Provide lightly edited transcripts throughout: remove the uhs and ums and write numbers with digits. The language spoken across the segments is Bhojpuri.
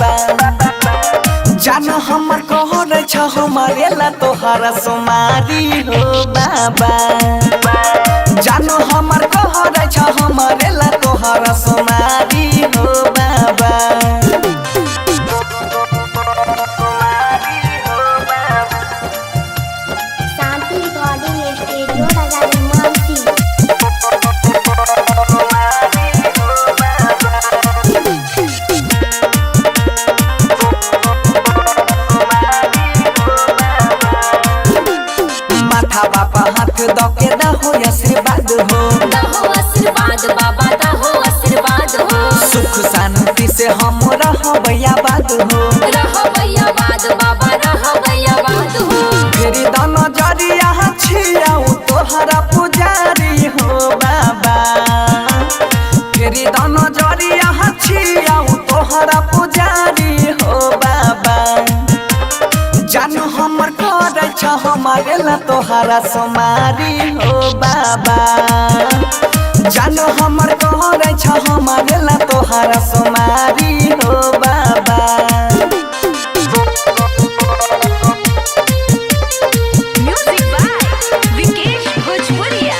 बाबा। जान हमर कहर छ हमारे ला तोहरा सोमारी हो बाबा। जान हमर कहर छ हमारे ला तोहरा सोमारी हो बाबा। शांति रिकॉर्डिंग स्टूडियो राजा मानसी। माथा बापा हाथ दके दहो आशीर्वाद हो, दहो आशीर्वाद बाबा दहो आशीर्वाद हो। सुख शांति से हम रहबैया बाद हो, रहबैया बाद बाबा रहबैया बाद हो। फेरी दन जरिया छिया तोहरा पुजारी हो बाबा। फेरी दन जरिया छिया तोहरा पुजारी हो बाबा। जान हमर करे छ हमारे ला तोहरा सोमारी हो बाबा। जान हमर करे छ हमारे ला तोहरा सोमारी हो बाबा। म्यूजिक बाय विकेश भोजपुरिया।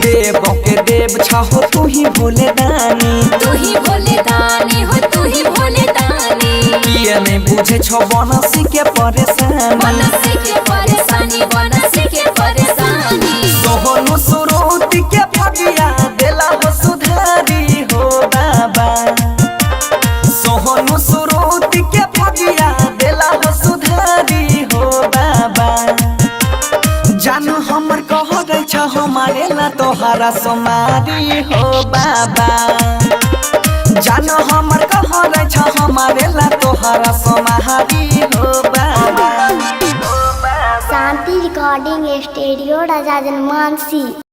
देव के देव छहो तू ही भोले दानी। तू ही भोले दानी हो तू ही भोले दानी। ये नहीं बुझे छो बनसी के परेशानी। बनसी के परेशानी बनसी के परेशानी। सोहनु सुरुति के फगिया देला हो सुधारी हो बाबा। सोहनु सुरुति के फगिया देला हो सुधारी हो बाबा। जानू हमर कहर छ हमारे ला तोहरा सोमारी हो बाबा। जानू हमर कहर छ हमारे ला तोहरा सोमारी हो बाबा। शांति रिकॉर्डिंग स्टूडियो राजा मानसी।